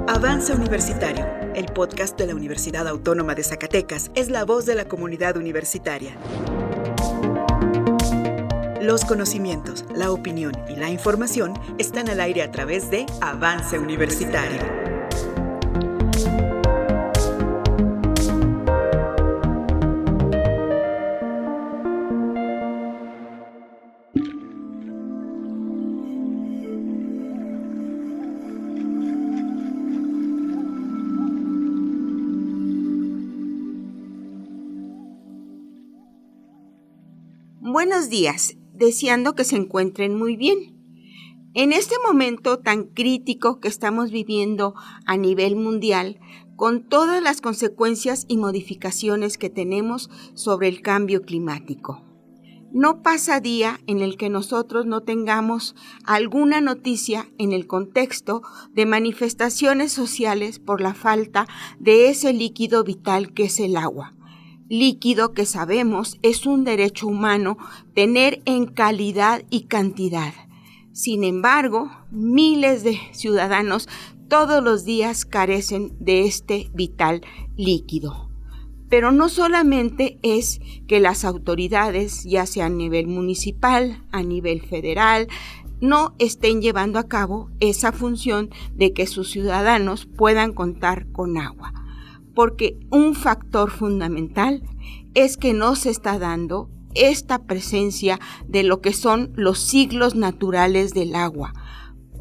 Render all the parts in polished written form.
Avance Universitario, el podcast de la Universidad Autónoma de Zacatecas, es la voz de la comunidad universitaria. Los conocimientos, la opinión y la información están al aire a través de Avance Universitario. Buenos días, deseando que se encuentren muy bien. En este momento tan crítico que estamos viviendo a nivel mundial, con todas las consecuencias y modificaciones que tenemos sobre el cambio climático. No pasa día en el que nosotros no tengamos alguna noticia en el contexto de manifestaciones sociales por la falta de ese líquido vital que es el agua. Líquido que sabemos es un derecho humano tener en calidad y cantidad. Sin embargo, miles de ciudadanos todos los días carecen de este vital líquido. Pero no solamente es que las autoridades, ya sea a nivel municipal, a nivel federal, no estén llevando a cabo esa función de que sus ciudadanos puedan contar con agua. Porque un factor fundamental es que no se está dando esta presencia de lo que son los ciclos naturales del agua,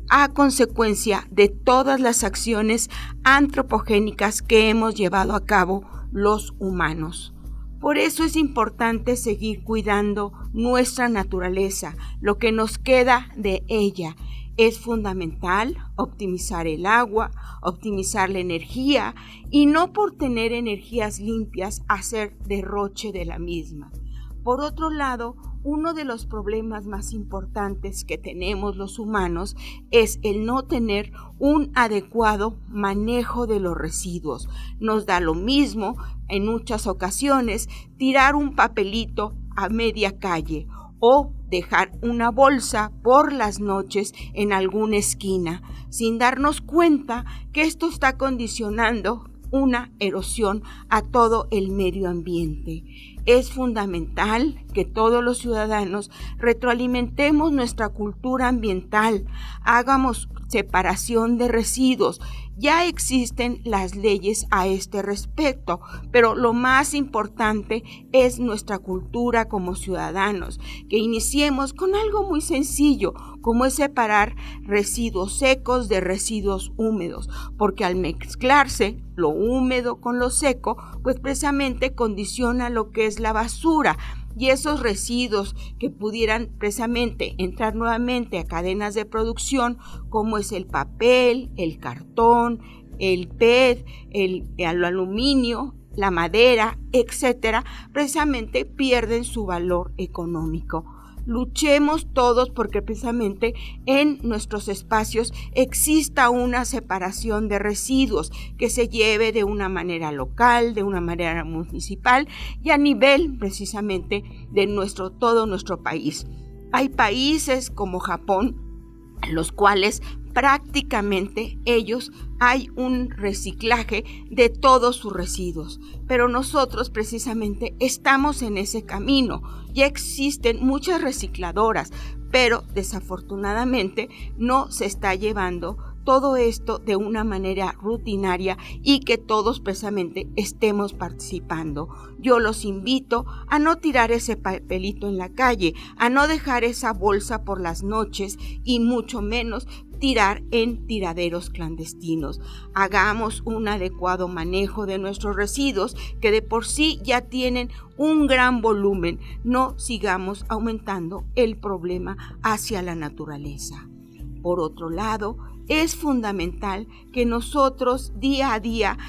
a consecuencia de todas las acciones antropogénicas que hemos llevado a cabo los humanos. Por eso es importante seguir cuidando nuestra naturaleza, lo que nos queda de ella. Es fundamental optimizar el agua, optimizar la energía y no por tener energías limpias hacer derroche de la misma. Por otro lado, uno de los problemas más importantes que tenemos los humanos es el no tener un adecuado manejo de los residuos. Nos da lo mismo en muchas ocasiones tirar un papelito a media calle o dejar una bolsa por las noches en alguna esquina, sin darnos cuenta que esto está condicionando una erosión a todo el medio ambiente. Es fundamental que todos los ciudadanos retroalimentemos nuestra cultura ambiental, hagamos separación de residuos. Ya existen las leyes a este respecto, pero lo más importante es nuestra cultura como ciudadanos, que iniciemos con algo muy sencillo, como es separar residuos secos de residuos húmedos, porque al mezclarse lo húmedo con lo seco, pues precisamente condiciona lo que es la basura. Y esos residuos que pudieran precisamente entrar nuevamente a cadenas de producción, como es el papel, el cartón, el PET, el aluminio, la madera, etcétera, precisamente pierden su valor económico. Luchemos todos porque precisamente en nuestros espacios exista una separación de residuos que se lleve de una manera local, de una manera municipal y a nivel precisamente de todo nuestro país. Hay países como Japón, los cuales prácticamente ellos hay un reciclaje de todos sus residuos, pero nosotros precisamente estamos en ese camino. Ya existen muchas recicladoras, pero desafortunadamente no se está llevando todo esto de una manera rutinaria y que todos precisamente estemos participando. Yo los invito a no tirar ese papelito en la calle, a no dejar esa bolsa por las noches y mucho menos tirar en tiraderos clandestinos. Hagamos un adecuado manejo de nuestros residuos que de por sí ya tienen un gran volumen. No sigamos aumentando el problema hacia la naturaleza. Por otro lado, es fundamental que nosotros día a día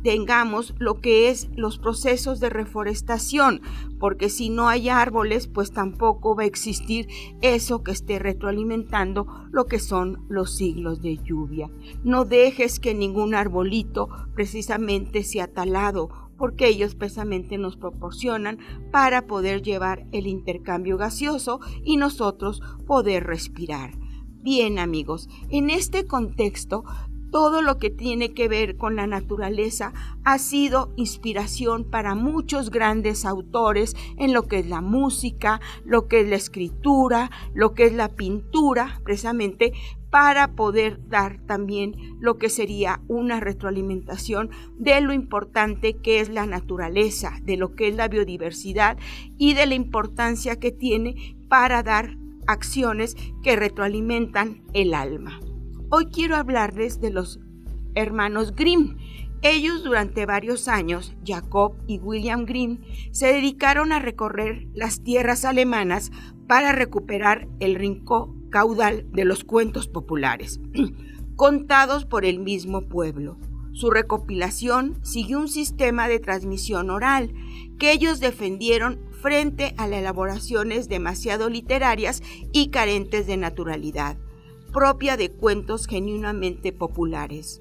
tengamos lo que es los procesos de reforestación, porque si no hay árboles, pues tampoco va a existir eso que esté retroalimentando lo que son los ciclos de lluvia. No dejes que ningún arbolito precisamente sea talado, porque ellos precisamente nos proporcionan para poder llevar el intercambio gaseoso y nosotros poder respirar. Bien, amigos, en este contexto, todo lo que tiene que ver con la naturaleza ha sido inspiración para muchos grandes autores en lo que es la música, lo que es la escritura, lo que es la pintura, precisamente para poder dar también lo que sería una retroalimentación de lo importante que es la naturaleza, de lo que es la biodiversidad y de la importancia que tiene para dar acciones que retroalimentan el alma. Hoy quiero hablarles de los hermanos Grimm. Ellos durante varios años, Jacob y William Grimm, se dedicaron a recorrer las tierras alemanas para recuperar el rico caudal de los cuentos populares, contados por el mismo pueblo. Su recopilación siguió un sistema de transmisión oral que ellos defendieron frente a las elaboraciones demasiado literarias y carentes de naturalidad, propia de cuentos genuinamente populares.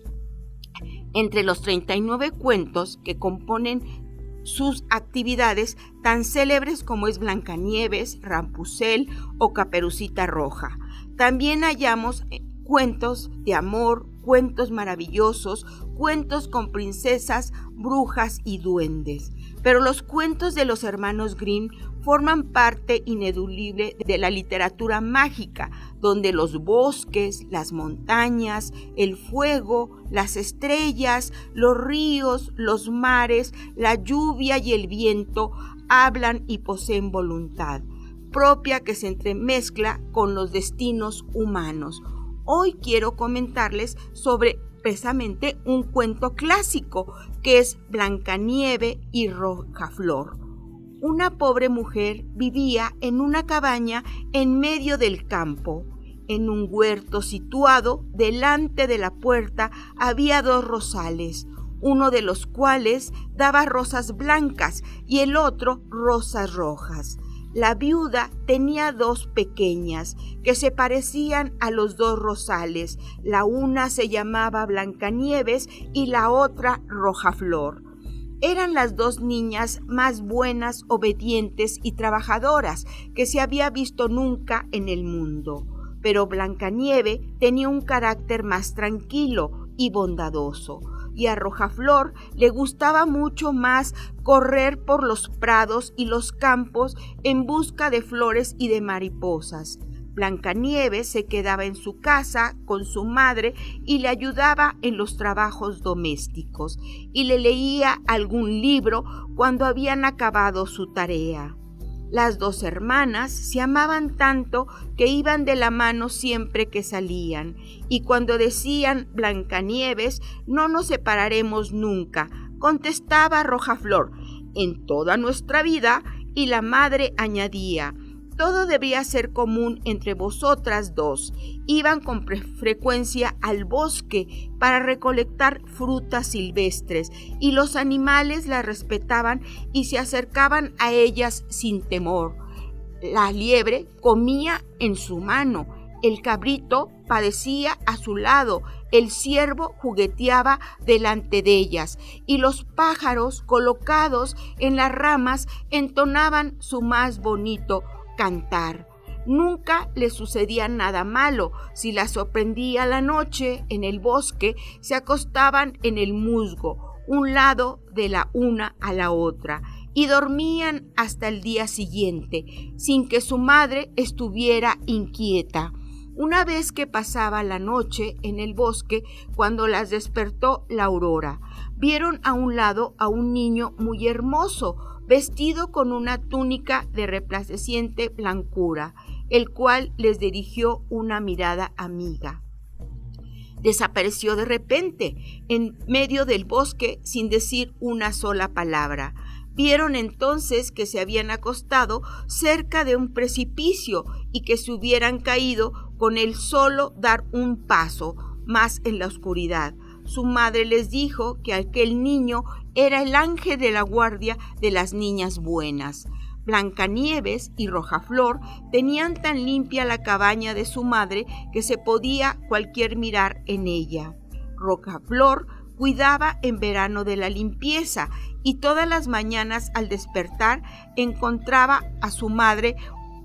Entre los 39 cuentos que componen sus actividades tan célebres como es Blancanieves, Rapunzel o Caperucita Roja, también hallamos cuentos de amor, cuentos maravillosos, cuentos con princesas, brujas y duendes. Pero los cuentos de los hermanos Grimm forman parte ineludible de la literatura mágica, donde los bosques, las montañas, el fuego, las estrellas, los ríos, los mares, la lluvia y el viento hablan y poseen voluntad propia que se entremezcla con los destinos humanos. Hoy quiero comentarles sobre precisamente un cuento clásico que es Blancanieve y Rojaflor. Una pobre mujer vivía en una cabaña en medio del campo. En un huerto situado delante de la puerta había 2 rosales, uno de los cuales daba rosas blancas y el otro rosas rojas. La viuda tenía 2 pequeñas que se parecían a los 2 rosales. La una se llamaba Blancanieves y la otra Rojaflor. Eran las 2 niñas más buenas, obedientes y trabajadoras que se había visto nunca en el mundo. Pero Blancanieve tenía un carácter más tranquilo y bondadoso, y a Rojaflor le gustaba mucho más correr por los prados y los campos en busca de flores y de mariposas. Blancanieves se quedaba en su casa con su madre y le ayudaba en los trabajos domésticos y le leía algún libro cuando habían acabado su tarea. Las 2 hermanas se amaban tanto que iban de la mano siempre que salían, y cuando decían Blancanieves, no nos separaremos nunca, contestaba Rojaflor, en toda nuestra vida, y la madre añadía, todo debía ser común entre vosotras 2. Iban con frecuencia al bosque para recolectar frutas silvestres y los animales las respetaban y se acercaban a ellas sin temor. La liebre comía en su mano, el cabrito padecía a su lado, el ciervo jugueteaba delante de ellas y los pájaros colocados en las ramas entonaban su más bonito cantar. Nunca le sucedía nada malo. Si las sorprendía la noche en el bosque, se acostaban en el musgo, un lado de la una a la otra, y dormían hasta el día siguiente, sin que su madre estuviera inquieta. Una vez que pasaba la noche en el bosque, cuando las despertó la aurora, vieron a un lado a un niño muy hermoso, vestido con una túnica de resplandeciente blancura, el cual les dirigió una mirada amiga. Desapareció de repente en medio del bosque sin decir una sola palabra. Vieron entonces que se habían acostado cerca de un precipicio y que se hubieran caído con el solo dar un paso más en la oscuridad. Su madre les dijo que aquel niño era el ángel de la guardia de las niñas buenas. Blancanieves y Rojaflor tenían tan limpia la cabaña de su madre que se podía cualquier mirar en ella. Rojaflor cuidaba en verano de la limpieza y todas las mañanas al despertar encontraba a su madre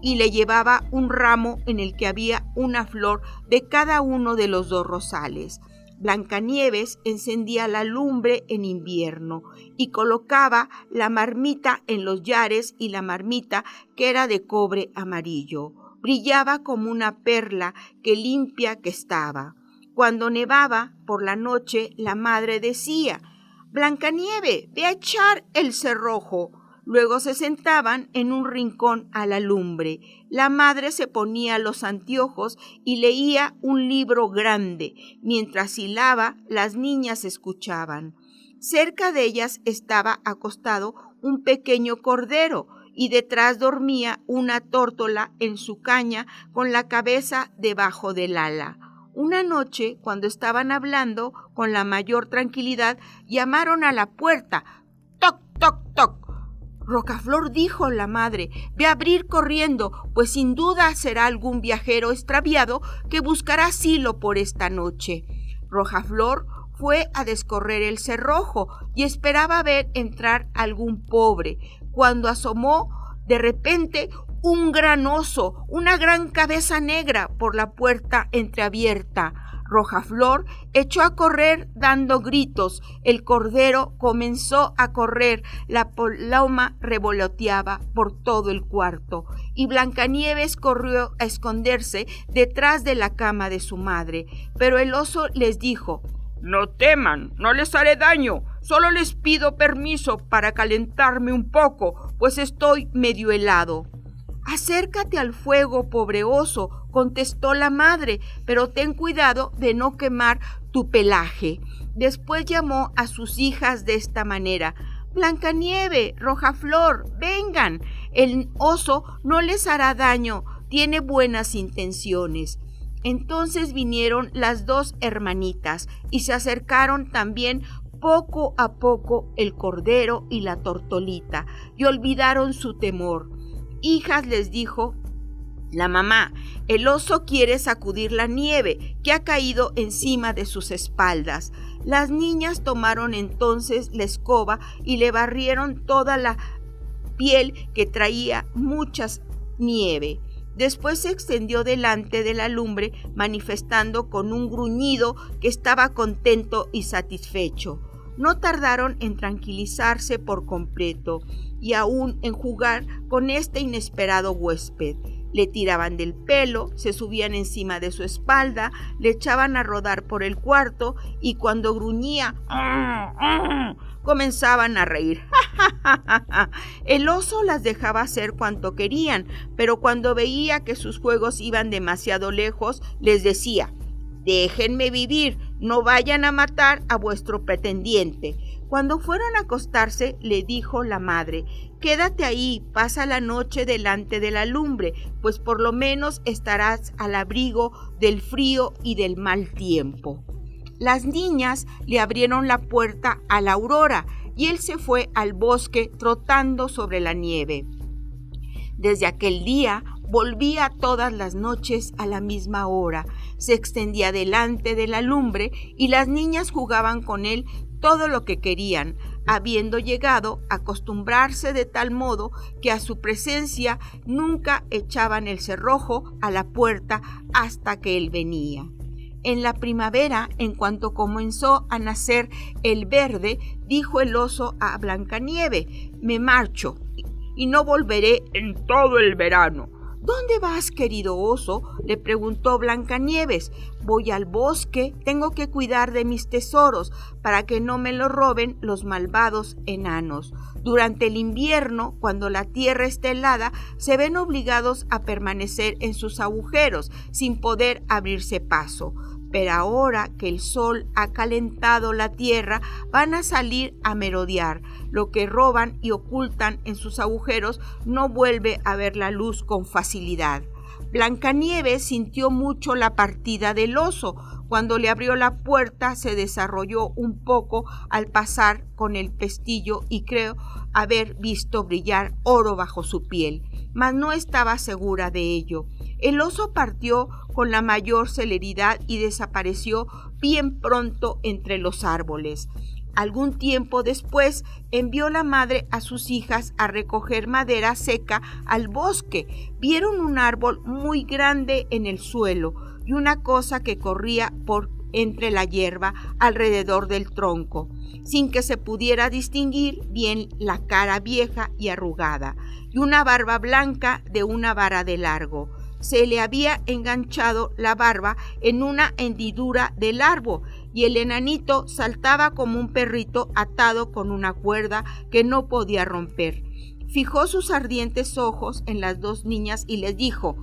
y le llevaba un ramo en el que había una flor de cada uno de los 2 rosales. Blancanieves encendía la lumbre en invierno y colocaba la marmita en los yares, y la marmita, que era de cobre amarillo, brillaba como una perla, que limpia que estaba. Cuando nevaba por la noche, la madre decía: «Blancanieve, ve a echar el cerrojo». Luego se sentaban en un rincón a la lumbre. La madre se ponía los anteojos y leía un libro grande. Mientras hilaba, las niñas escuchaban. Cerca de ellas estaba acostado un pequeño cordero, y detrás dormía una tórtola en su caña con la cabeza debajo del ala. Una noche, cuando estaban hablando con la mayor tranquilidad, llamaron a la puerta. «¡Toc, toc, toc!». «Rocaflor», dijo la madre, «ve a abrir corriendo, pues sin duda será algún viajero extraviado que buscará asilo por esta noche». Rocaflor fue a descorrer el cerrojo y esperaba ver entrar algún pobre, cuando asomó de repente un gran oso, una gran cabeza negra, por la puerta entreabierta. Rocaflor echó a correr dando gritos. El cordero comenzó a correr, la paloma revoloteaba por todo el cuarto, y Blancanieves corrió a esconderse detrás de la cama de su madre. Pero el oso les dijo: «No teman, no les haré daño, solo les pido permiso para calentarme un poco, pues estoy medio helado». «Acércate al fuego, pobre oso», contestó la madre, «pero ten cuidado de no quemar tu pelaje». Después llamó a sus hijas de esta manera: «Blancanieve, Rocaflor, vengan, el oso no les hará daño, tiene buenas intenciones». Entonces vinieron las 2 hermanitas y se acercaron también poco a poco el cordero y la tortolita, y olvidaron su temor. «Hijas», les dijo la mamá, «el oso quiere sacudir la nieve que ha caído encima de sus espaldas». Las niñas tomaron entonces la escoba y le barrieron toda la piel, que traía mucha nieve. Después se extendió delante de la lumbre, manifestando con un gruñido que estaba contento y satisfecho. No tardaron en tranquilizarse por completo y aún en jugar con este inesperado huésped. Le tiraban del pelo, se subían encima de su espalda, le echaban a rodar por el cuarto, y cuando gruñía comenzaban a reír. El oso las dejaba hacer cuanto querían, pero cuando veía que sus juegos iban demasiado lejos, les decía: «Déjenme vivir, no vayan a matar a vuestro pretendiente». Cuando fueron a acostarse, le dijo la madre: «Quédate ahí, pasa la noche delante de la lumbre, pues por lo menos estarás al abrigo del frío y del mal tiempo». Las niñas le abrieron la puerta a la aurora y él se fue al bosque trotando sobre la nieve. Desde aquel día volvía todas las noches a la misma hora, se extendía delante de la lumbre y las niñas jugaban con él todo lo que querían, habiendo llegado a acostumbrarse de tal modo que a su presencia nunca echaban el cerrojo a la puerta hasta que él venía. En la primavera, en cuanto comenzó a nacer el verde, dijo el oso a Blancanieve: «Me marcho y no volveré en todo el verano». «¿Dónde vas, querido oso?», le preguntó Blancanieves. «Voy al bosque, tengo que cuidar de mis tesoros para que no me los roben los malvados enanos. Durante el invierno, cuando la tierra está helada, se ven obligados a permanecer en sus agujeros sin poder abrirse paso. Pero ahora que el sol ha calentado la tierra, van a salir a merodear. Lo que roban y ocultan en sus agujeros no vuelve a ver la luz con facilidad». Blancanieves sintió mucho la partida del oso. Cuando le abrió la puerta, se desarrolló un poco al pasar con el pestillo y creo haber visto brillar oro bajo su piel, mas no estaba segura de ello. El oso partió con la mayor celeridad y desapareció bien pronto entre los árboles. Algún tiempo después envió la madre a sus hijas a recoger madera seca al bosque. Vieron un árbol muy grande en el suelo y una cosa que corría por entre la hierba alrededor del tronco, sin que se pudiera distinguir bien la cara vieja y arrugada, y una barba blanca de una vara de largo. Se le había enganchado la barba en una hendidura del árbol y el enanito saltaba como un perrito atado con una cuerda que no podía romper. Fijó sus ardientes ojos en las dos niñas y les dijo: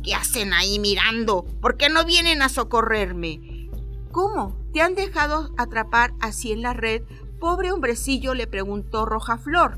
¿Qué hacen ahí mirando? ¿Por qué no vienen a socorrerme? ¿Cómo? ¿Te han dejado atrapar así en la red? Pobre hombrecillo, le preguntó Rojaflor.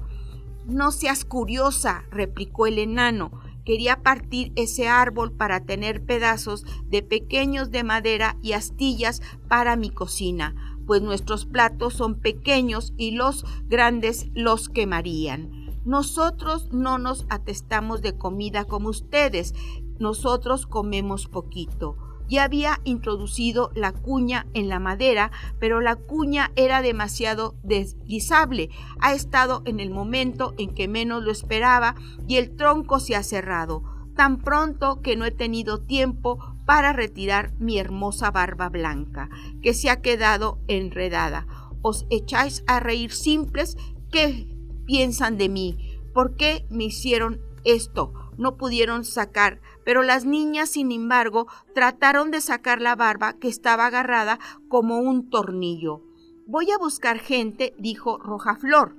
No seas curiosa, replicó el enano. Quería partir ese árbol para tener pedazos de pequeños de madera y astillas para mi cocina, pues nuestros platos son pequeños y los grandes los quemarían. Nosotros no nos atestamos de comida como ustedes, nosotros comemos poquito. Ya había introducido la cuña en la madera, pero la cuña era demasiado deslizable. Ha estado en el momento en que menos lo esperaba y el tronco se ha cerrado, tan pronto que no he tenido tiempo para retirar mi hermosa barba blanca, que se ha quedado enredada. ¿Os echáis a reír simples? ¿Qué piensan de mí? ¿Por qué me hicieron esto? No pudieron sacar, pero las niñas, sin embargo, trataron de sacar la barba que estaba agarrada como un tornillo. Voy a buscar gente, dijo Rojaflor.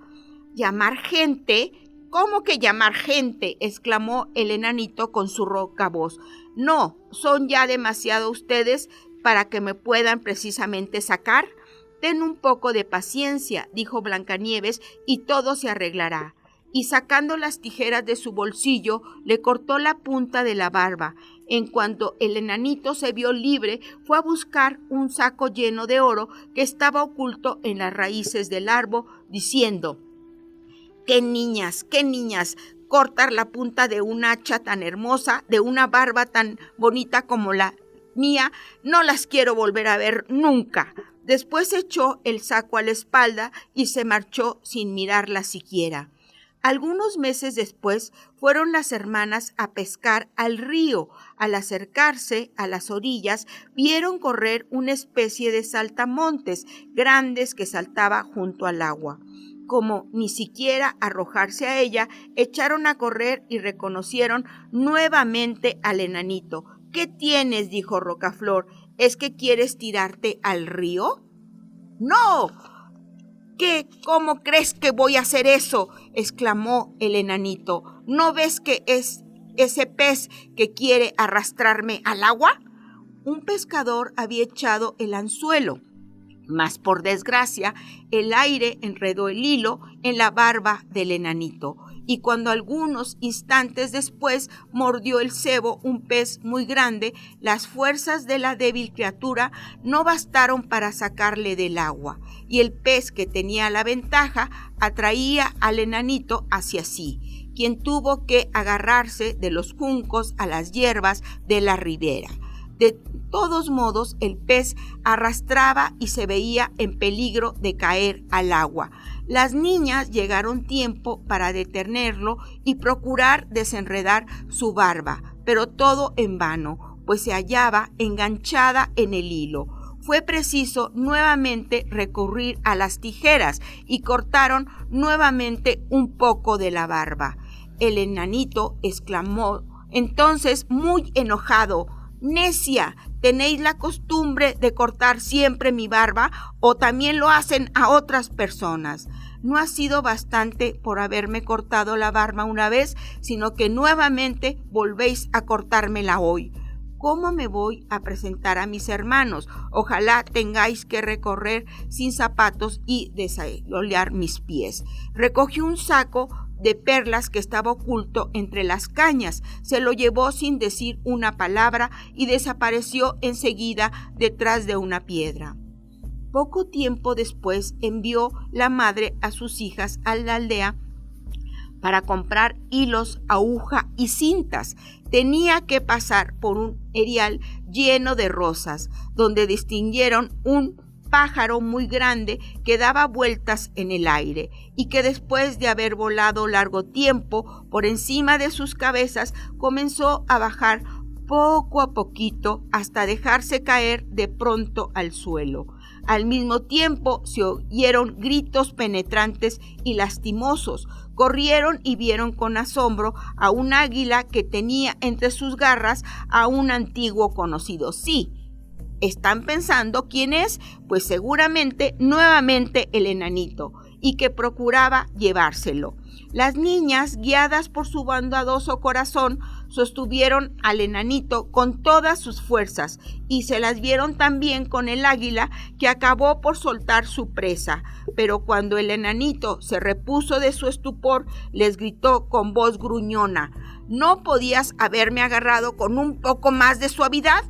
¿Llamar gente? ¿Cómo que llamar gente?, exclamó el enanito con su ronca voz. No, son ya demasiado ustedes para que me puedan precisamente sacar. Ten un poco de paciencia, dijo Blancanieves, y todo se arreglará. Y sacando las tijeras de su bolsillo, le cortó la punta de la barba. En cuanto el enanito se vio libre, fue a buscar un saco lleno de oro que estaba oculto en las raíces del árbol, diciendo: ¡Qué niñas, cortar la punta de un hacha tan hermosa, de una barba tan bonita como la mía! No las quiero volver a ver nunca. Después echó el saco a la espalda y se marchó sin mirarla siquiera. Algunos meses después fueron las hermanas a pescar al río. Al acercarse a las orillas, vieron correr una especie de saltamontes grandes que saltaba junto al agua. Como ni siquiera arrojarse a ella, echaron a correr y reconocieron nuevamente al enanito. ¿Qué tienes?, dijo Rocaflor. ¿Es que quieres tirarte al río? ¡No! ¿Qué? ¿Cómo crees que voy a hacer eso?, exclamó el enanito. ¿No ves que es ese pez que quiere arrastrarme al agua? Un pescador había echado el anzuelo, mas por desgracia el aire enredó el hilo en la barba del enanito, y cuando algunos instantes después mordió el cebo un pez muy grande, las fuerzas de la débil criatura no bastaron para sacarle del agua, y el pez, que tenía la ventaja, atraía al enanito hacia sí, quien tuvo que agarrarse de los juncos a las hierbas de la ribera. De todos modos, el pez arrastraba y se veía en peligro de caer al agua. Las niñas llegaron tiempo para detenerlo y procurar desenredar su barba, pero todo en vano, pues se hallaba enganchada en el hilo. Fue preciso nuevamente recurrir a las tijeras y cortaron nuevamente un poco de la barba. El enanito exclamó entonces, muy enojado: «Necia, ¿tenéis la costumbre de cortar siempre mi barba o también lo hacen a otras personas? No ha sido bastante por haberme cortado la barba una vez, sino que nuevamente volvéis a cortármela hoy. ¿Cómo me voy a presentar a mis hermanos? Ojalá tengáis que recorrer sin zapatos y desabolear mis pies». Recogió un saco de perlas que estaba oculto entre las cañas, se lo llevó sin decir una palabra y desapareció enseguida detrás de una piedra. Poco tiempo después envió la madre a sus hijas a la aldea para comprar hilos, aguja y cintas. Tenía que pasar por un erial lleno de rosas, donde distinguieron un pájaro muy grande que daba vueltas en el aire y que después de haber volado largo tiempo por encima de sus cabezas comenzó a bajar poco a poquito hasta dejarse caer de pronto al suelo. Al mismo tiempo se oyeron gritos penetrantes y lastimosos. Corrieron y vieron con asombro a un águila que tenía entre sus garras a un antiguo conocido. Sí, ¿están pensando quién es? Pues seguramente nuevamente el enanito, y que procuraba llevárselo. Las niñas, guiadas por su bondadoso corazón, sostuvieron al enanito con todas sus fuerzas y se las vieron también con el águila, que acabó por soltar su presa. Pero cuando el enanito se repuso de su estupor, les gritó con voz gruñona: ¿no podías haberme agarrado con un poco más de suavidad?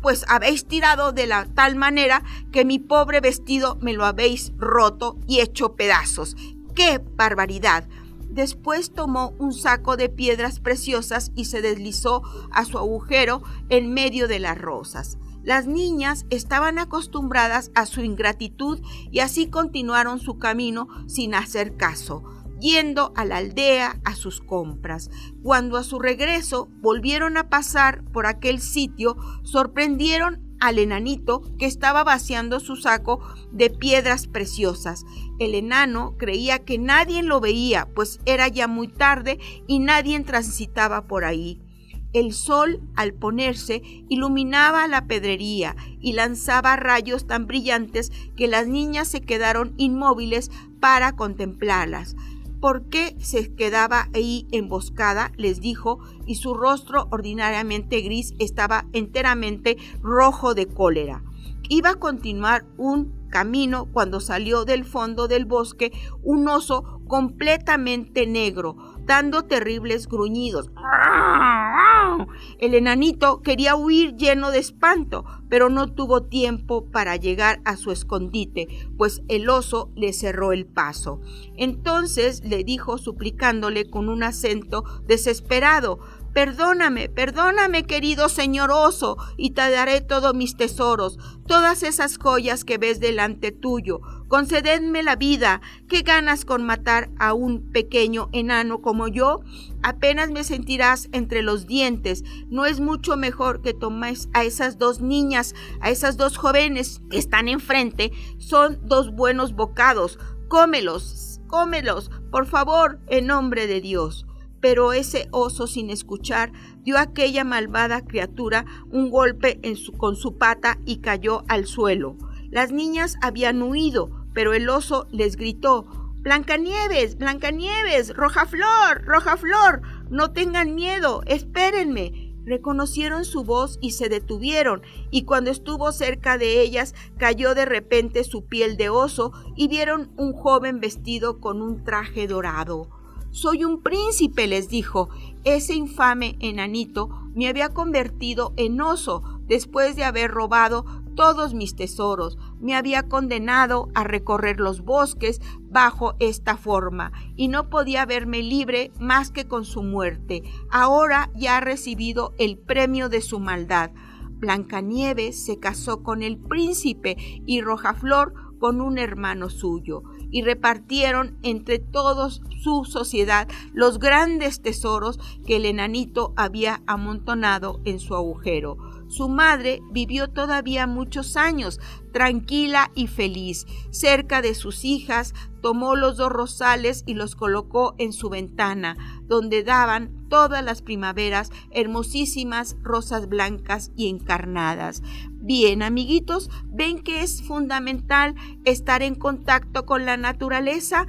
Pues habéis tirado de la tal manera que mi pobre vestido me lo habéis roto y hecho pedazos. ¡Qué barbaridad! Después tomó un saco de piedras preciosas y se deslizó a su agujero en medio de las rosas. Las niñas estaban acostumbradas a su ingratitud y así continuaron su camino sin hacer caso, yendo a la aldea a sus compras. Cuando a su regreso volvieron a pasar por aquel sitio, sorprendieron al enanito que estaba vaciando su saco de piedras preciosas. El enano creía que nadie lo veía, pues era ya muy tarde y nadie transitaba por ahí. El sol, al ponerse, iluminaba la pedrería y lanzaba rayos tan brillantes que las niñas se quedaron inmóviles para contemplarlas. ¿Por qué se quedaba ahí emboscada?, les dijo, y su rostro, ordinariamente gris, estaba enteramente rojo de cólera. Iba a continuar un camino cuando salió del fondo del bosque un oso completamente negro, dando terribles gruñidos. El enanito quería huir lleno de espanto, pero no tuvo tiempo para llegar a su escondite, pues el oso le cerró el paso. Entonces le dijo, suplicándole con un acento desesperado: Perdóname, querido señor oso, y te daré todos mis tesoros, todas esas joyas que ves delante tuyo. Concededme la vida. ¿Qué ganas con matar a un pequeño enano como yo? Apenas me sentirás entre los dientes. ¿No es mucho mejor que tomes a esas dos niñas, a esas dos jóvenes que están enfrente? Son dos buenos bocados. Cómelos, por favor, en nombre de Dios. Pero ese oso, sin escuchar, dio a aquella malvada criatura un golpe con su pata y cayó al suelo. Las niñas habían huido, pero el oso les gritó: Blancanieves, Rojaflor, no tengan miedo, espérenme. Reconocieron su voz y se detuvieron, y cuando estuvo cerca de ellas cayó de repente su piel de oso y vieron un joven vestido con un traje dorado. Soy un príncipe, les dijo. Ese infame enanito me había convertido en oso después de haber robado todos mis tesoros. Me había condenado a recorrer los bosques bajo esta forma y no podía verme libre más que con su muerte. Ahora ya ha recibido el premio de su maldad. Blancanieves se casó con el príncipe y Rojaflor con un hermano suyo, y repartieron entre todos su sociedad los grandes tesoros que el enanito había amontonado en su agujero. Su madre vivió todavía muchos años, tranquila y feliz. Cerca de sus hijas, tomó los 2 rosales y los colocó en su ventana, donde daban todas las primaveras hermosísimas rosas blancas y encarnadas. Bien, amiguitos, ¿ven que es fundamental estar en contacto con la naturaleza?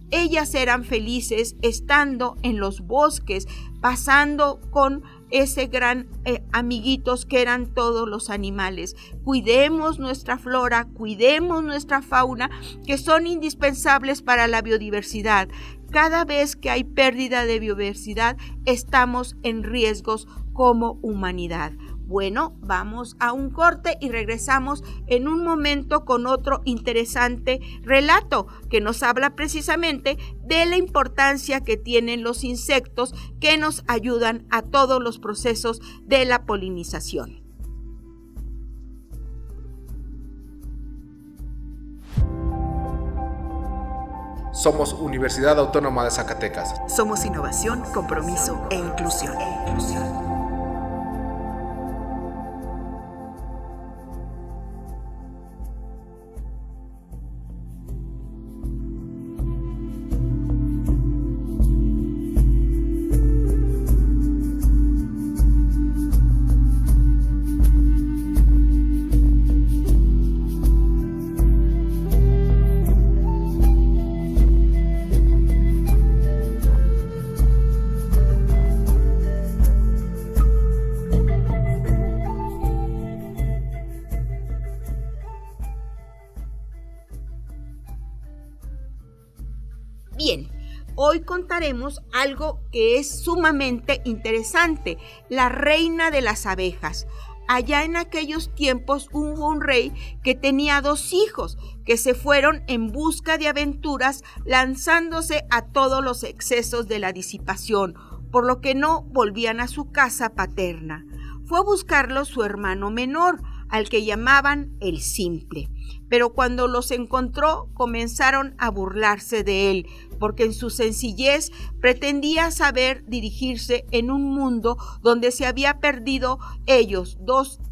Ellas eran felices estando en los bosques, pasando con ese gran amiguitos que eran todos los animales. Cuidemos nuestra flora, cuidemos nuestra fauna, que son indispensables para la biodiversidad. Cada vez que hay pérdida de biodiversidad, estamos en riesgos como humanidad. Bueno, vamos a un corte y regresamos en un momento con otro interesante relato que nos habla precisamente de la importancia que tienen los insectos que nos ayudan a todos los procesos de la polinización. Somos Universidad Autónoma de Zacatecas. Somos innovación, compromiso e inclusión. Bien, hoy contaremos algo que es sumamente interesante, la reina de las abejas. Allá en aquellos tiempos hubo un rey que tenía 2 hijos que se fueron en busca de aventuras, lanzándose a todos los excesos de la disipación, por lo que no volvían a su casa paterna. Fue a buscarlos su hermano menor, al que llamaban el Simple. Pero cuando los encontró, comenzaron a burlarse de él, porque en su sencillez pretendía saber dirigirse en un mundo donde se había perdido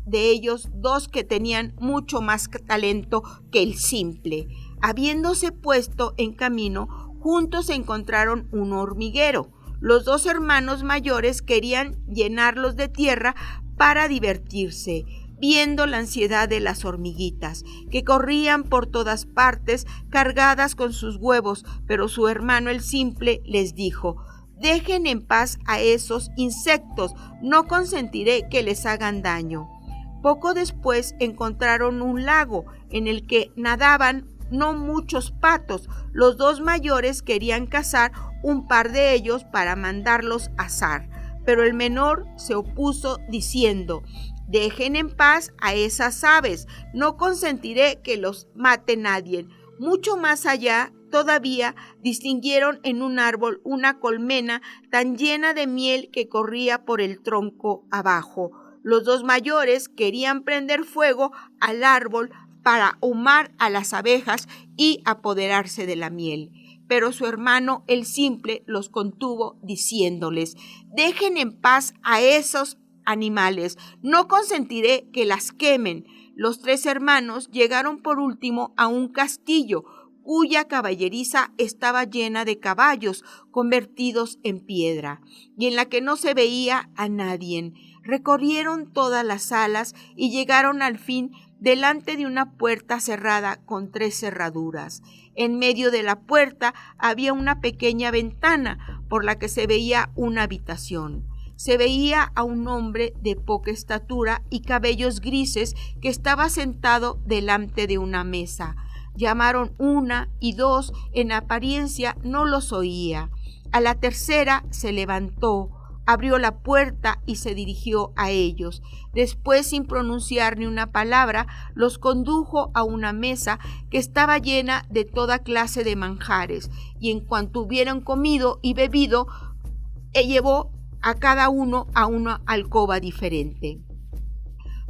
dos que tenían mucho más talento que el Simple. Habiéndose puesto en camino, juntos encontraron un hormiguero. Los 2 hermanos mayores querían llenarlos de tierra para divertirse, viendo la ansiedad de las hormiguitas, que corrían por todas partes cargadas con sus huevos, pero su hermano el Simple les dijo: «Dejen en paz a esos insectos, no consentiré que les hagan daño». Poco después encontraron un lago en el que nadaban no muchos patos. Los 2 mayores querían cazar un par de ellos para mandarlos asar, pero el menor se opuso diciendo: «Dejen en paz a esas aves, no consentiré que los mate nadie». Mucho más allá, todavía distinguieron en un árbol una colmena tan llena de miel que corría por el tronco abajo. Los 2 mayores querían prender fuego al árbol para ahumar a las abejas y apoderarse de la miel. Pero su hermano el Simple los contuvo diciéndoles: «Dejen en paz a esos animales, no consentiré que las quemen». Los 3 hermanos llegaron por último a un castillo cuya caballeriza estaba llena de caballos convertidos en piedra y en la que no se veía a nadie. Recorrieron todas las salas y llegaron al fin delante de una puerta cerrada con 3 cerraduras. En medio de la puerta había una pequeña ventana por la que se veía una habitación. Se veía a un hombre de poca estatura y cabellos grises que estaba sentado delante de una mesa. Llamaron 1 y 2, en apariencia no los oía. A la tercera se levantó, abrió la puerta y se dirigió a ellos. Después, sin pronunciar ni una palabra, los condujo a una mesa que estaba llena de toda clase de manjares, y en cuanto hubieron comido y bebido, llevó a cada uno a una alcoba diferente.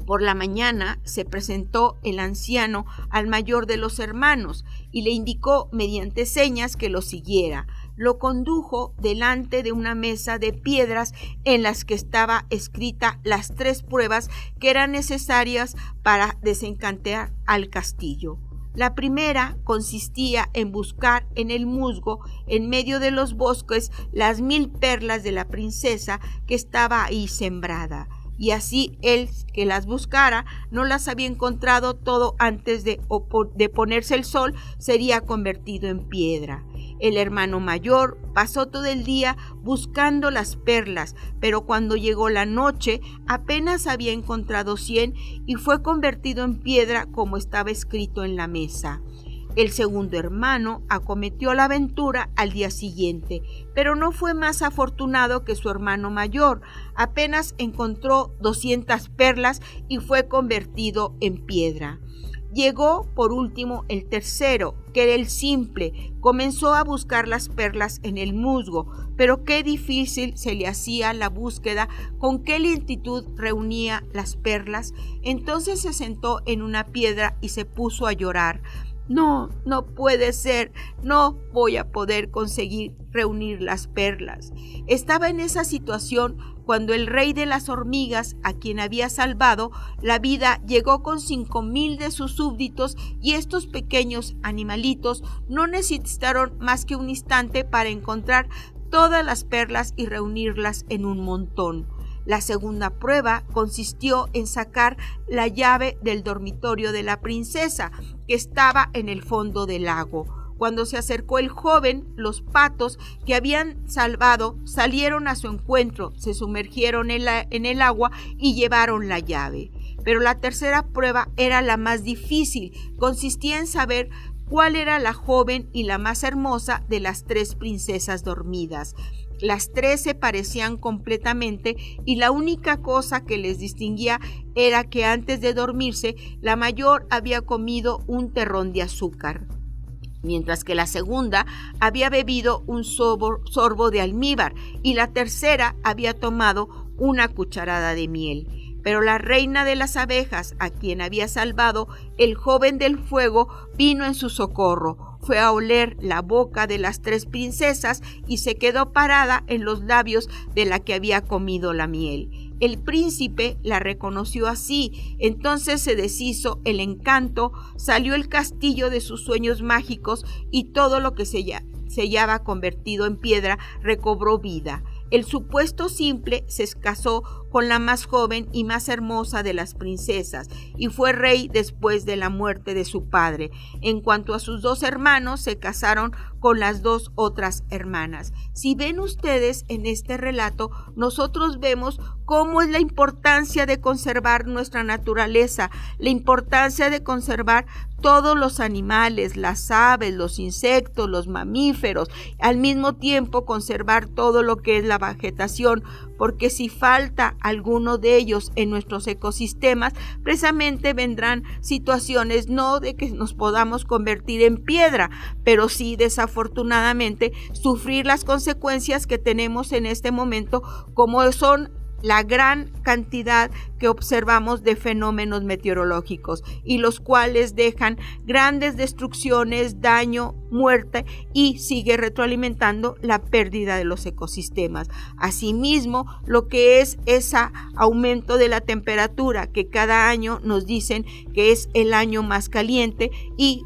Por la mañana se presentó el anciano al mayor de los hermanos y le indicó mediante señas que lo siguiera. Lo condujo delante de una mesa de piedras en las que estaba escrita las 3 pruebas que eran necesarias para desencantar al castillo. La primera consistía en buscar en el musgo, en medio de los bosques, las 1000 perlas de la princesa que estaba ahí sembrada. Y así él que las buscara no las había encontrado todo antes de ponerse el sol, sería convertido en piedra. El hermano mayor pasó todo el día buscando las perlas, pero cuando llegó la noche apenas había encontrado 100 y fue convertido en piedra como estaba escrito en la mesa. El segundo hermano acometió la aventura al día siguiente, pero no fue más afortunado que su hermano mayor. Apenas encontró 200 perlas y fue convertido en piedra. Llegó por último el tercero, que era el Simple. Comenzó a buscar las perlas en el musgo, pero qué difícil se le hacía la búsqueda, con qué lentitud reunía las perlas. Entonces se sentó en una piedra y se puso a llorar. No puede ser, no voy a poder conseguir reunir las perlas. Estaba en esa situación cuando el rey de las hormigas, a quien había salvado la vida, llegó con 5,000 de sus súbditos, y estos pequeños animalitos no necesitaron más que un instante para encontrar todas las perlas y reunirlas en un montón. La segunda prueba consistió en sacar la llave del dormitorio de la princesa, que estaba en el fondo del lago. Cuando se acercó el joven, los patos que habían salvado salieron a su encuentro, se sumergieron en el agua y llevaron la llave. Pero la tercera prueba era la más difícil. Consistía en saber cuál era la joven y la más hermosa de las 3 princesas dormidas. Las 3 se parecían completamente, y la única cosa que les distinguía era que antes de dormirse, la mayor había comido un terrón de azúcar, mientras que la segunda había bebido un sorbo de almíbar y la tercera había tomado una cucharada de miel. Pero la reina de las abejas, a quien había salvado el joven del fuego, vino en su socorro. Fue a oler la boca de las 3 princesas y se quedó parada en los labios de la que había comido la miel. El príncipe la reconoció así. Entonces se deshizo el encanto, salió el castillo de sus sueños mágicos, y todo lo que se hallaba convertido en piedra recobró vida. El supuesto simple se casó con la más joven y más hermosa de las princesas y fue rey después de la muerte de su padre. En cuanto a sus 2 hermanos, se casaron con las 2 otras hermanas. Si ven ustedes en este relato, nosotros vemos cómo es la importancia de conservar nuestra naturaleza, la importancia de conservar todos los animales, las aves, los insectos, los mamíferos, al mismo tiempo conservar todo lo que es la vegetación, porque si falta alguno de ellos en nuestros ecosistemas, precisamente vendrán situaciones no de que nos podamos convertir en piedra, pero sí desafortunadamente sufrir las consecuencias que tenemos en este momento, como son la gran cantidad que observamos de fenómenos meteorológicos, y los cuales dejan grandes destrucciones, daño, muerte, y sigue retroalimentando la pérdida de los ecosistemas. Asimismo, lo que es ese aumento de la temperatura, que cada año nos dicen que es el año más caliente, y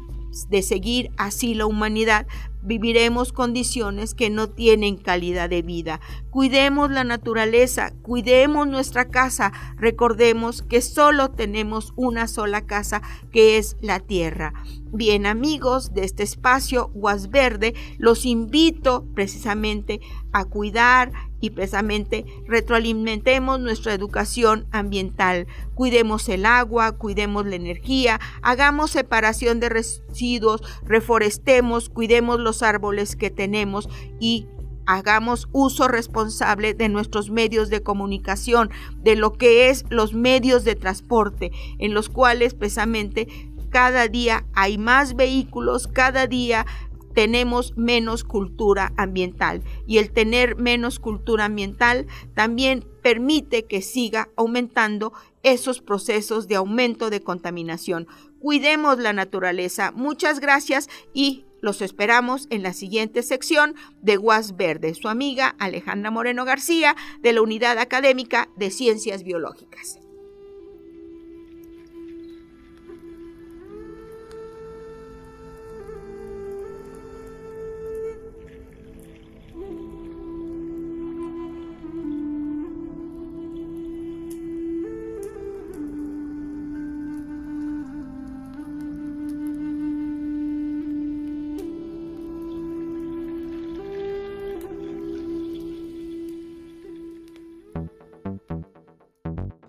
de seguir así la humanidad, viviremos condiciones que no tienen calidad de vida. Cuidemos la naturaleza, cuidemos nuestra casa. Recordemos que solo tenemos una sola casa, que es la tierra. Bien, amigos de este espacio Guas Verde, los invito precisamente a cuidar y precisamente retroalimentemos nuestra educación ambiental. Cuidemos el agua, cuidemos la energía, hagamos separación de residuos, reforestemos, cuidemos los árboles que tenemos y hagamos uso responsable de nuestros medios de comunicación, de lo que es los medios de transporte, en los cuales precisamente cada día hay más vehículos, cada día tenemos menos cultura ambiental, y el tener menos cultura ambiental también permite que siga aumentando esos procesos de aumento de contaminación. Cuidemos la naturaleza. Muchas gracias y los esperamos en la siguiente sección de Guas Verde. Su amiga Alejandra Moreno García, de la Unidad Académica de Ciencias Biológicas.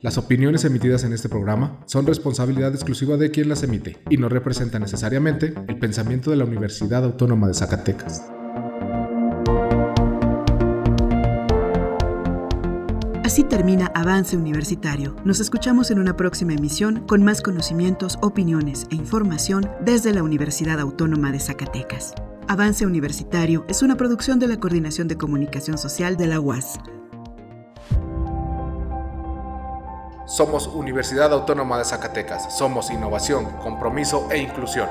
Las opiniones emitidas en este programa son responsabilidad exclusiva de quien las emite y no representan necesariamente el pensamiento de la Universidad Autónoma de Zacatecas. Así termina Avance Universitario. Nos escuchamos en una próxima emisión con más conocimientos, opiniones e información desde la Universidad Autónoma de Zacatecas. Avance Universitario es una producción de la Coordinación de Comunicación Social de la UAS. Somos Universidad Autónoma de Zacatecas. Somos innovación, compromiso e inclusión.